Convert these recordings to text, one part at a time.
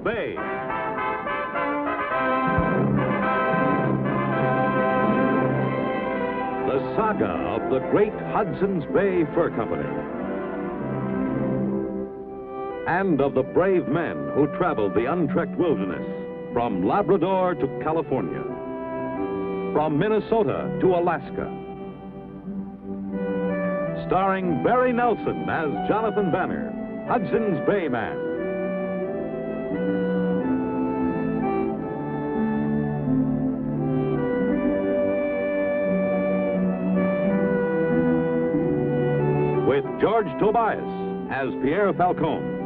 Bay. The saga of the great Hudson's Bay Fur Company. And of the brave men who traveled the untrekked wilderness from Labrador to California, from Minnesota to Alaska. Starring Barry Nelson as Jonathan Banner, Hudson's Bay Man. With George Tobias as Pierre Falcone.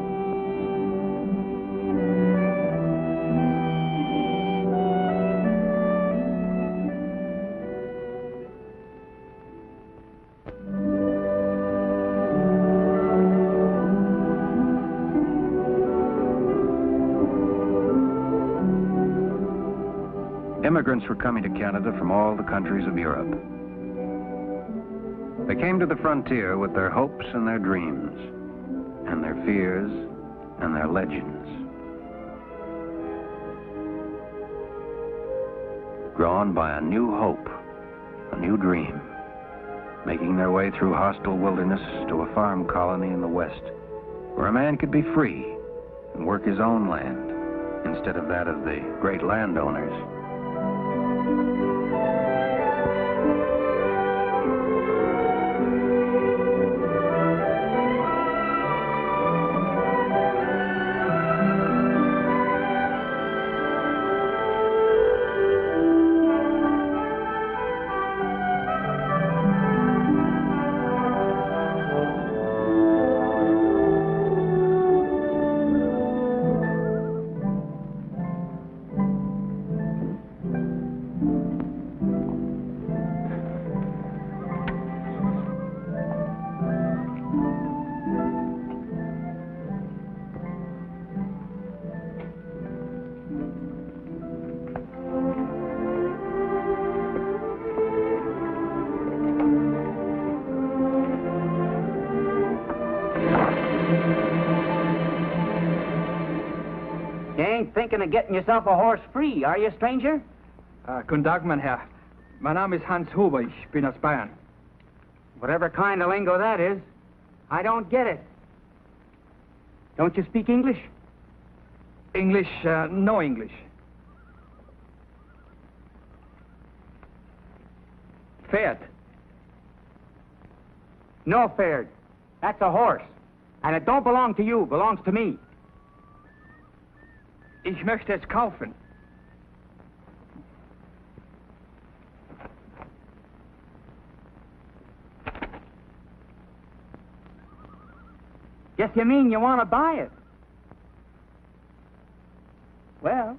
Immigrants were coming to Canada from all the countries of Europe. They came to the frontier with their hopes and their dreams, and their fears and their legends. Drawn by a new hope, a new dream, making their way through hostile wilderness to a farm colony in the West, where a man could be free and work his own land instead of that of the great landowners. Thinking of getting yourself a horse free, are you, stranger? Guten Tag, mein Herr. Mein Name ist Hans Huber. Ich bin aus Bayern. Whatever kind of lingo that is, I don't get it. Don't you speak English? English, no English. Pferd. No, Pferd. That's a horse. And it don't belong to you, belongs to me. Ich möchte es kaufen. Guess you mean you want to buy it. Well,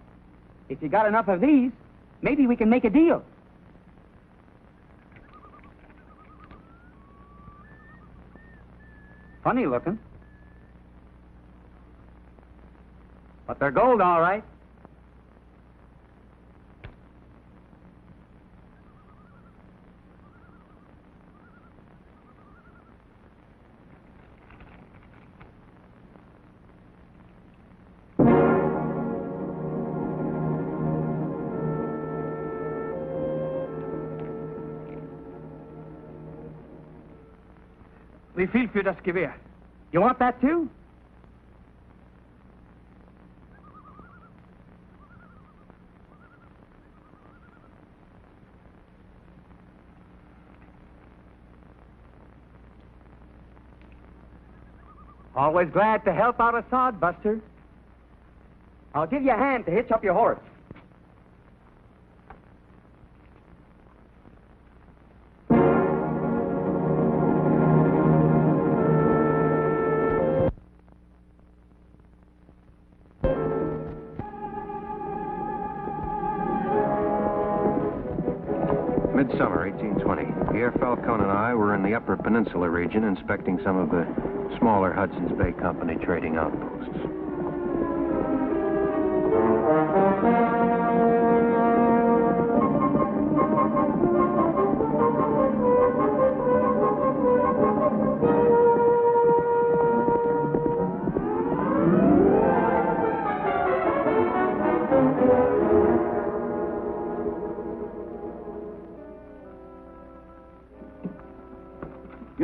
if you got enough of these, maybe we can make a deal. Funny looking. But they're gold, all right. Wie viel für das Gewehr? You want that too? Always glad to help out a sod buster. I'll give you a hand to hitch up your horse. Midsummer 1820. Pierre Falcone and I were in the Upper Peninsula region inspecting some of the smaller Hudson's Bay Company trading outposts.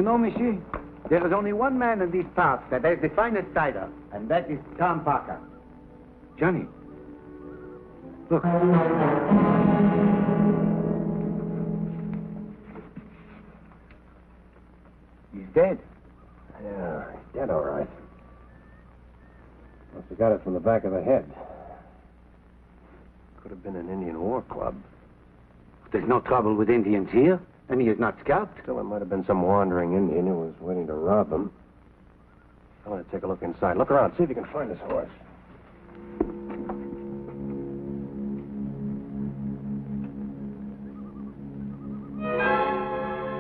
know, monsieur, there is only one man in these parts that has the finest cider, and that is Tom Parker. Johnny, look. He's dead. Yeah, he's dead, all right. Must have got it from the back of the head. Could have been an Indian war club. There's no trouble with Indians here, and he is not scalped. Still, it might have been some wandering Indian who was waiting to rob them. I want to take a look inside. Look around, see if you can find his horse.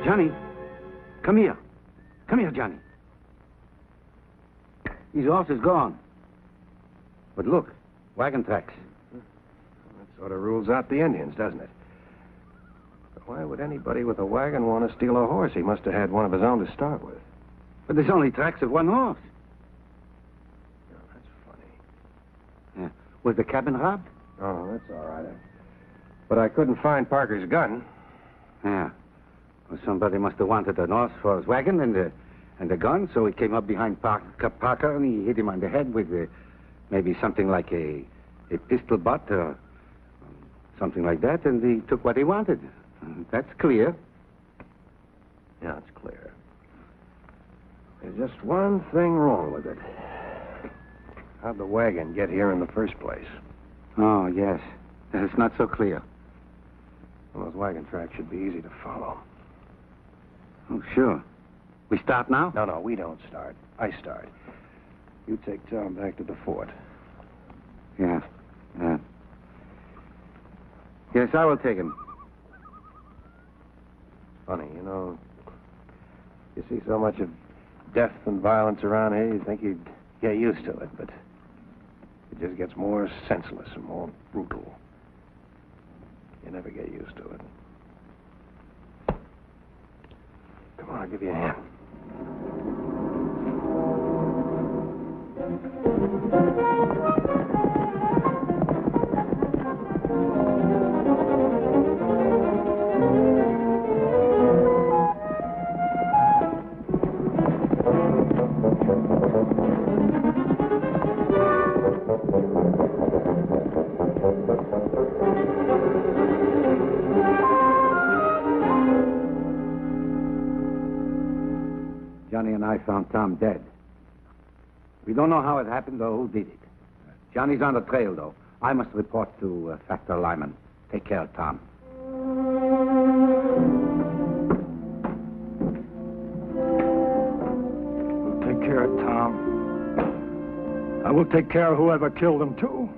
Johnny, come here. Come here, Johnny. His horse is gone. But look, wagon tracks. That sort of rules out the Indians, doesn't it? But why would anybody with a wagon want to steal a horse? He must have had one of his own to start with. But there's only tracks of one horse. Oh, that's funny. Yeah. Was the cabin robbed? Oh, that's all right. But I couldn't find Parker's gun. Yeah. Well, somebody must have wanted an horse for his wagon and the gun, so he came up behind Parker and he hit him on the head with maybe something like a pistol butt or something like that, and he took what he wanted. That's clear. Yeah, it's clear. There's just one thing wrong with it. How'd the wagon get here in the first place? Oh, yes. It's not so clear. Well, those wagon tracks should be easy to follow. Oh, sure. We start now? No, we don't start. I start. You take Tom back to the fort. Yeah. Yes, I will take him. Funny, you know, you see so much of death and violence around here, you think you'd get used to it, but it just gets more senseless and more brutal. You never get used to it. Come on, I'll give you a hand. Johnny and I found Tom dead. We don't know how it happened or who did it. Johnny's on the trail, though. I must report to Factor Lyman. Take care of Tom. We'll take care of Tom. I will take care of whoever killed him, too.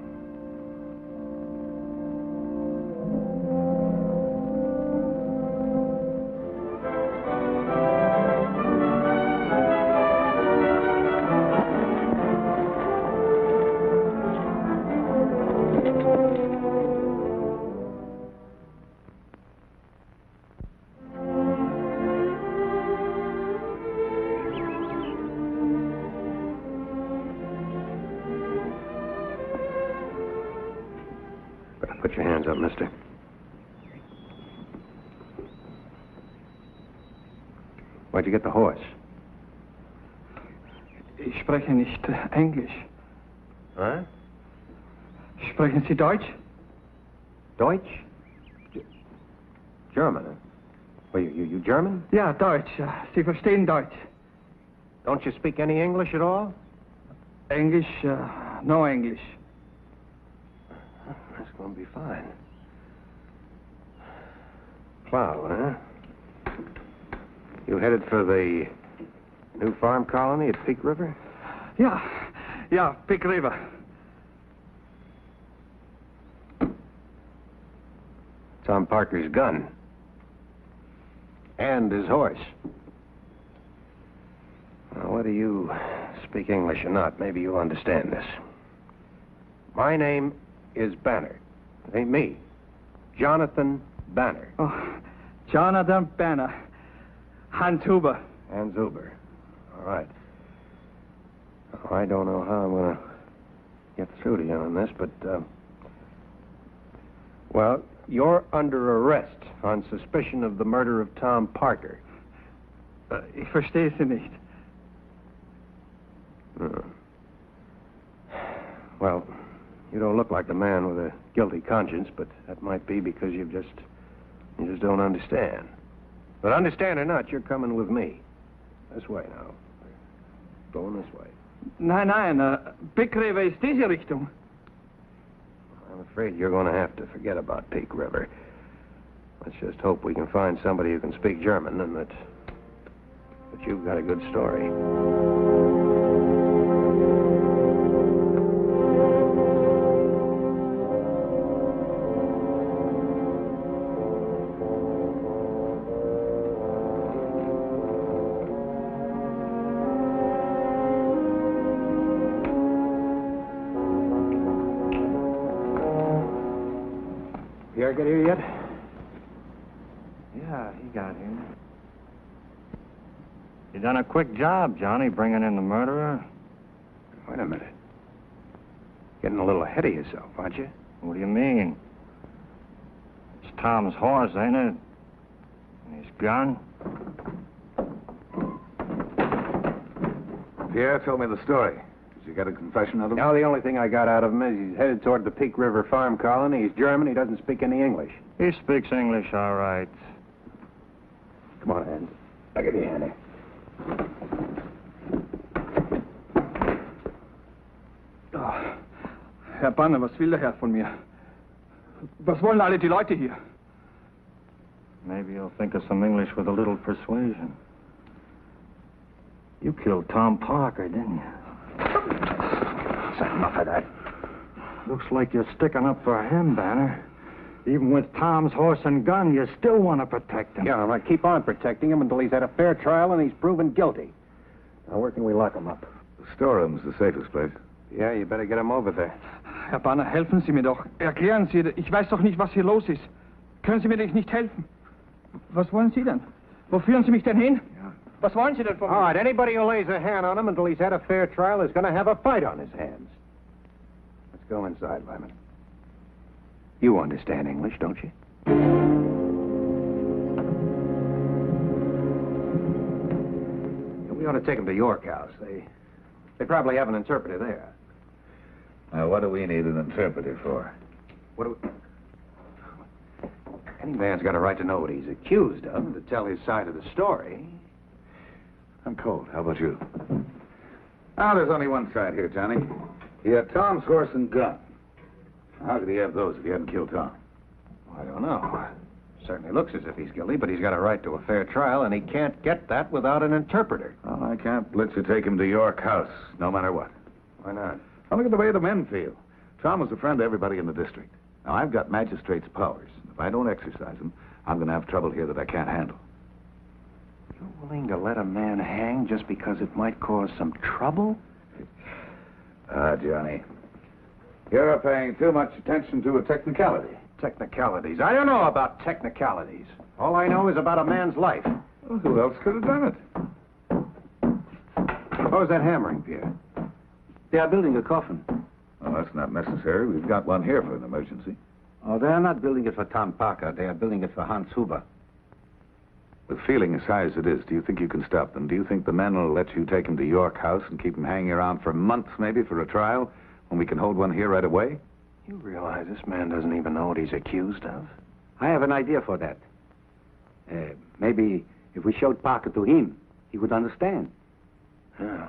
Put your hands up, mister. Where'd you get the horse? Ich spreche nicht Englisch. Huh? Sprechen Sie Deutsch? Deutsch? German, huh? Well, you German? Ja, Deutsch. Sie verstehen Deutsch. Don't you speak any English at all? English, no English. That's going to be fine. Plow, huh? You headed for the new farm colony at Peak River? Ja, Big River. Tom Parker's gun. And his horse. Now, whether you speak English or not, maybe you'll understand this. My name is Banner. It ain't me. Jonathan Banner. Oh, Jonathan Banner. Hans Huber. Hans Huber. All right. Oh, I don't know how I'm going to get through to you on this, but, well, you're under arrest on suspicion of the murder of Tom Parker. Ich verstehe Sie nicht. Well, you don't look like the man with a guilty conscience, but that might be because you just don't understand. But understand or not, you're coming with me. This way now. Going this way. Nein, Big River ist diese Richtung. I'm afraid you're going to have to forget about Peak River. Let's just hope we can find somebody who can speak German and that you've got a good story. Pierre get here yet? Yeah, he got here. You done a quick job, Johnny, bringing in the murderer. Wait a minute. Getting a little ahead of yourself, aren't you? What do you mean? It's Tom's horse, ain't it? And his gun? Pierre told me the story. Did you get a confession out of him? No, the only thing I got out of him is he's headed toward the Peak River farm colony. He's German. He doesn't speak any English. He speaks English, all right. Come on, Andy. I'll give you a hand here. Herr Banner, was will der Herr von mir? Was wollen alle die Leute hier? Maybe you'll think of some English with a little persuasion. You killed Tom Parker, didn't you? That's enough of that. Looks like you're sticking up for him, Banner. Even with Tom's horse and gun, you still want to protect him. Yeah, I'm going to keep on protecting him until he's had a fair trial and he's proven guilty. Now, where can we lock him up? The storeroom's the safest place. Yeah, you better get him over there. Herr Banner, helfen Sie mir doch. Erklären Sie, ich weiß doch nicht, was hier los ist. Können Sie mir denn nicht helfen? Was wollen Sie denn? Wo führen Sie mich denn hin? Ja. Was wollen Sie denn von mir? All right, anybody who lays a hand on him until he's had a fair trial is going to have a fight on his hands. Let's go inside, Lyman. You understand English, don't you? We ought to take him to York House. They probably have an interpreter there. Now, what do we need an interpreter for? What do we... Any man's got a right to know what he's accused of and to tell his side of the story. I'm cold. How about you? Now, there's only one side here, Johnny. He had Tom's horse and gun. How could he have those if he hadn't killed Tom? I don't know. Certainly looks as if he's guilty, but he's got a right to a fair trial, and he can't get that without an interpreter. Well, I can't let you take him to York House, no matter what. Why not? Now, look at the way the men feel. Tom was a friend to everybody in the district. Now, I've got magistrate's powers. If I don't exercise them, I'm going to have trouble here that I can't handle. You're willing to let a man hang just because it might cause some trouble? Johnny, you're paying too much attention to a technicality. Technicalities. I don't know about technicalities. All I know is about a man's life. Well, who else could have done it? What was that hammering, Pierre? They are building a coffin. Oh, that's not necessary. We've got one here for an emergency. Oh, they are not building it for Tom Parker. They are building it for Hans Huber. With feeling as high as it is, do you think you can stop them? Do you think the men will let you take him to York House and keep him hanging around for months, maybe, for a trial, when we can hold one here right away? You realize this man doesn't even know what he's accused of? I have an idea for that. Maybe if we showed Parker to him, he would understand. Yeah.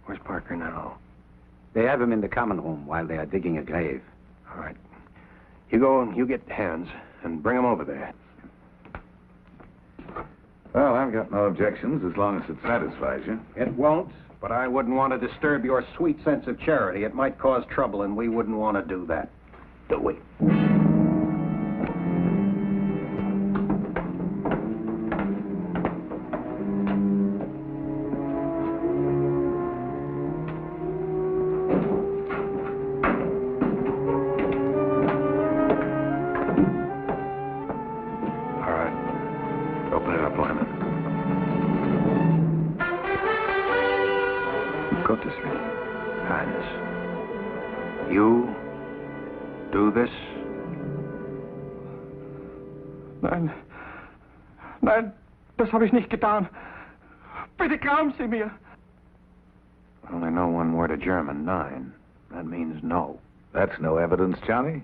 Where's Parker now? They have him in the common room while they are digging a grave. All right. You go and you get Hans and bring him over there. Well, I've got no objections as long as it satisfies you. It won't, but I wouldn't want to disturb your sweet sense of charity. It might cause trouble, and we wouldn't want to do that, do we? Nein. Nein, das habe ich nicht getan. Bitte glauben Sie mir. I only know one word of German, 9. That means no. That's no evidence, Johnny.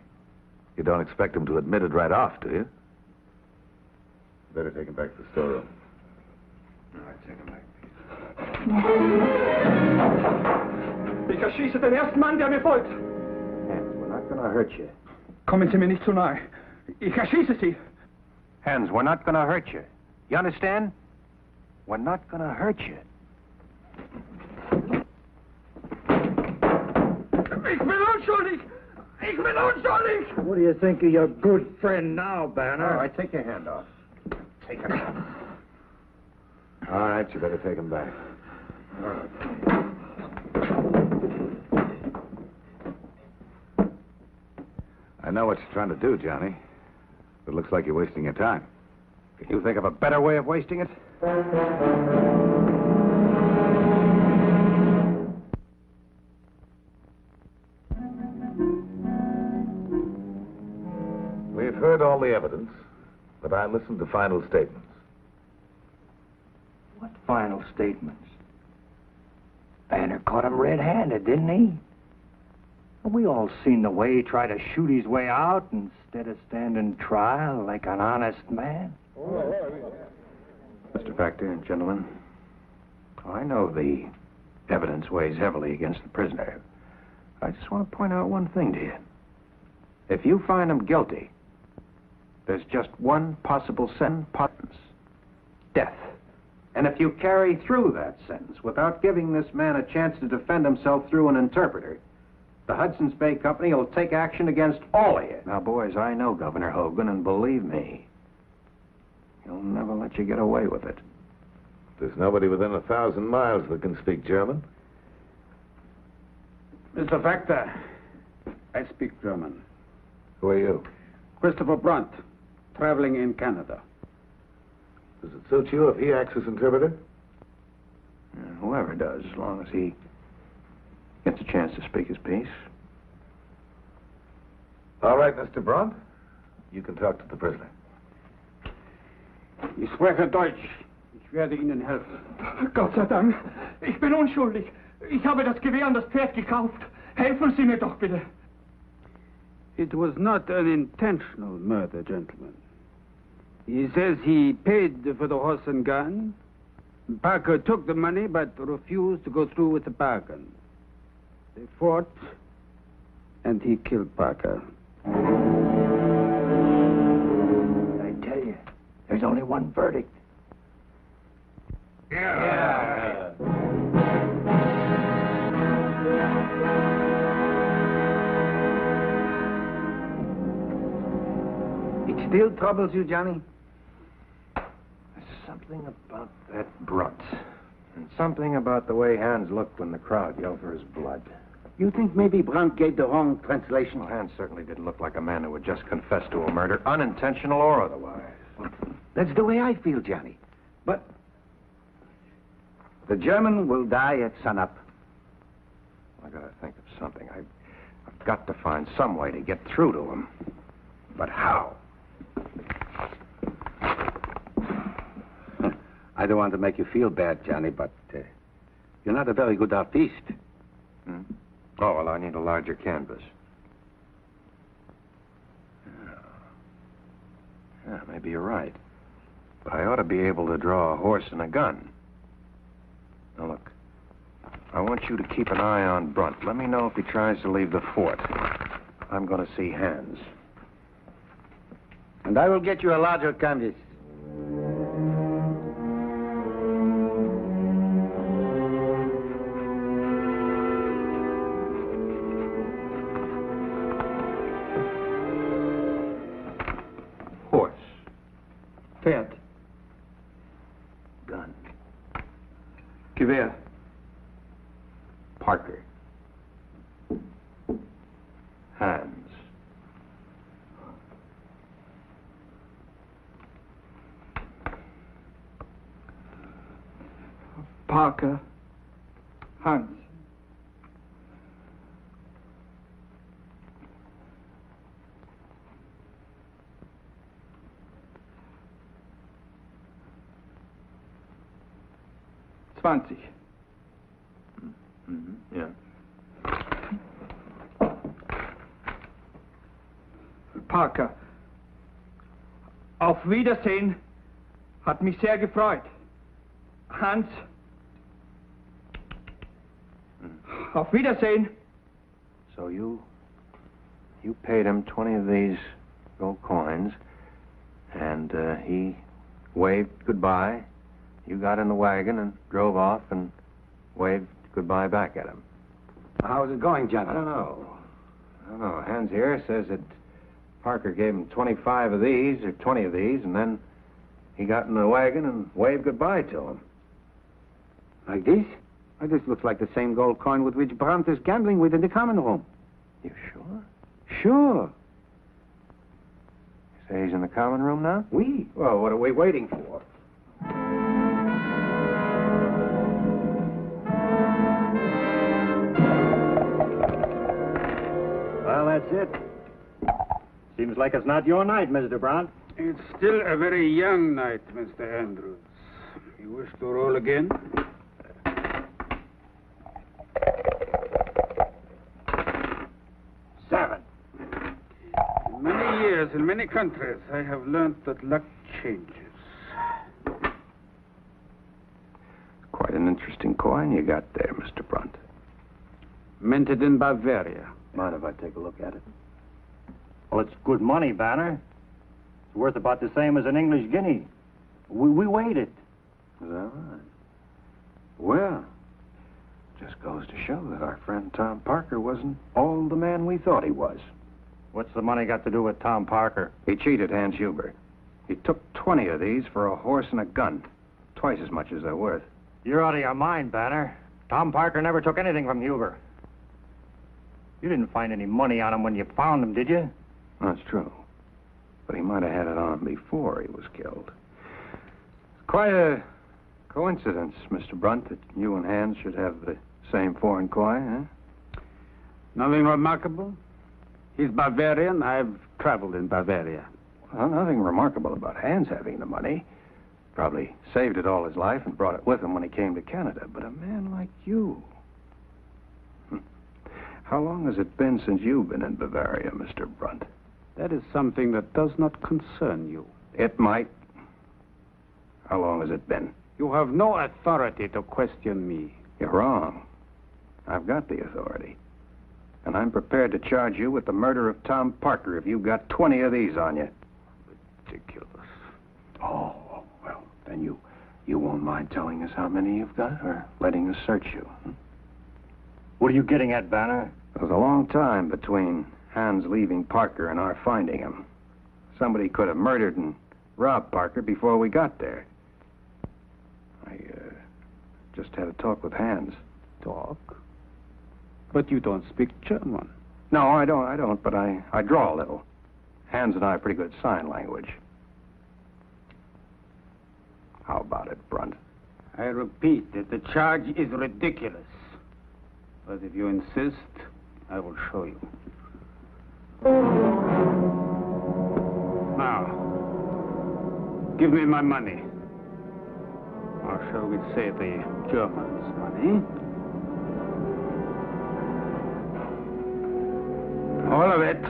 You don't expect him to admit it right off, do you? Better take him back to the storeroom. All right, take him back. Ich erschieße den ersten Mann, der mir folgt. Hans, we're not gonna hurt you. Kommen Sie mir nicht zu nahe. Ich erschieße Sie. Hans, we're not gonna hurt you. You understand? We're not gonna hurt you. Ich bin unschuldig! Ich bin unschuldig! What do you think of your good friend now, Banner? All right, take your hand off. Take it off. All right, you better take him back. I know what you're trying to do, Johnny. But it looks like you're wasting your time. Can you think of a better way of wasting it? We've heard all the evidence, but I listened to final statements. What final statements? Banner caught him red-handed, didn't he? We all seen the way he tried to shoot his way out instead of standing trial like an honest man. Mr. Factor, gentlemen, I know the evidence weighs heavily against the prisoner. I just want to point out one thing to you. If you find him guilty, there's just one possible sentence: death. And if you carry through that sentence without giving this man a chance to defend himself through an interpreter, the Hudson's Bay Company will take action against all of you. Now, boys, I know Governor Hogan, and believe me, he'll never let you get away with it. There's nobody within 1,000 miles that can speak German. Mr. Factor, I speak German. Who are you? Christopher Brunt, traveling in Canada. Does it suit you if he acts as interpreter? Whoever does, as long as he gets a chance to speak his piece. All right, Mr. Brunt. You can talk to the prisoner. Ich spreche Deutsch. Ich werde Ihnen helfen. Gott sei Dank. Ich bin unschuldig. Ich habe das Gewehr und das Pferd gekauft. Helfen Sie mir doch bitte. It was not an intentional murder, gentlemen. He says he paid for the horse and gun. Parker took the money but refused to go through with the bargain. They fought, and he killed Parker. I tell you, there's only one verdict. Yeah. It still troubles you, Johnny? There's something about that Brunt, and something about the way Hans looked when the crowd yelled for his blood. You think maybe Brunt gave the wrong translation? Well, Hans certainly didn't look like a man who would just confess to a murder, unintentional or otherwise. That's the way I feel, Johnny. But the German will die at sunup. I gotta think of something. I've got to find some way to get through to him. But how? I don't want to make you feel bad, Johnny, but you're not a very good artiste. Hmm? Oh, well, I need a larger canvas. Yeah, maybe you're right. But I ought to be able to draw a horse and a gun. Now, look, I want you to keep an eye on Brunt. Let me know if he tries to leave the fort. I'm going to see Hans. And I will get you a larger canvas. Horse. Pferd. Gun. Gewehr. Parker. Hans. Parker. Hans. 20. Ja. Parker, auf Wiedersehen. Hat mich sehr gefreut. Hans, auf Wiedersehen. So you paid him 20 of these gold coins, and he waved goodbye. You got in the wagon and drove off and waved goodbye back at him. How's it going, I Johnny? don't know. Hans here says that Parker gave him 25 of these, or 20 of these, and then he got in the wagon and waved goodbye to him. Like this? Why, this looks like the same gold coin with which Brandt is gambling with in the common room. You sure? Sure. You say he's in the common room now? Oui. Well, what are we waiting for? Well, that's it. Seems like it's not your night, Mr. Brandt. It's still a very young night, Mr. Andrews. You wish to roll again? Seven. In many years, in many countries, I have learned that luck changes. Quite an interesting coin you got there, Mr. Brunt. Minted in Bavaria. Mind if I take a look at it? Well, it's good money, Banner. It's worth about the same as an English guinea. We weighed it. Is that right? Well, just goes to show that our friend Tom Parker wasn't all the man we thought he was. What's the money got to do with Tom Parker? He cheated Hans Huber. He took 20 of these for a horse and a gun. Twice as much as they're worth. You're out of your mind, Banner. Tom Parker never took anything from Huber. You didn't find any money on him when you found him, did you? That's true. But he might have had it on him before he was killed. It's quite a coincidence, Mr. Brunt, that you and Hans should have the same foreign coin, huh? Nothing remarkable? He's Bavarian. I've traveled in Bavaria. Well, nothing remarkable about Hans having the money. Probably saved it all his life and brought it with him when he came to Canada. But a man like you... How long has it been since you've been in Bavaria, Mr. Brunt? That is something that does not concern you. It might. How long has it been? You have no authority to question me. You're wrong. I've got the authority. And I'm prepared to charge you with the murder of Tom Parker if you've got 20 of these on you. Ridiculous. Oh, well, then you won't mind telling us how many you've got or letting us search you. What are you getting at, Banner? There was a long time between Hans leaving Parker and our finding him. Somebody could have murdered and robbed Parker before we got there. I just had a talk with Hans. Talk? But you don't speak German. No, I don't, but I draw a little. Hans and I have pretty good sign language. How about it, Brunt? I repeat that the charge is ridiculous. But if you insist, I will show you. Now, give me my money. Or shall we say the Germans' money? All of it.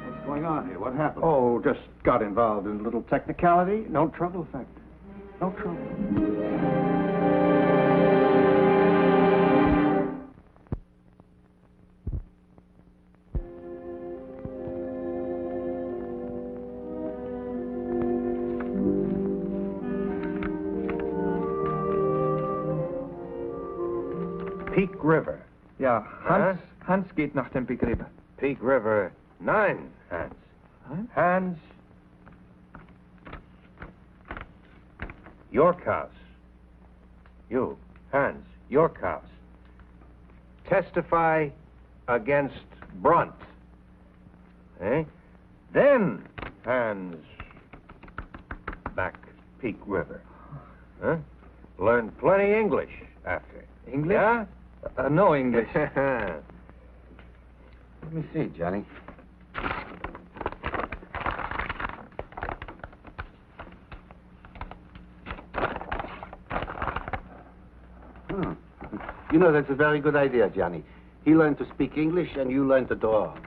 What's going on here? What happened? Oh, just got involved in a little technicality. No trouble, Factor. No trouble. Peak River. Ja, Hans geht nach dem Begriff. Peak River 9, Hans. Hans. York House. You, Hans, York House. Testify against Brunt. Eh? Then, Hans, back Peak River. Huh? Learn plenty English after. English? Yeah? No English. Let me see, Johnny. Hmm. You know, that's a very good idea, Johnny. He learned to speak English, and you learned to draw.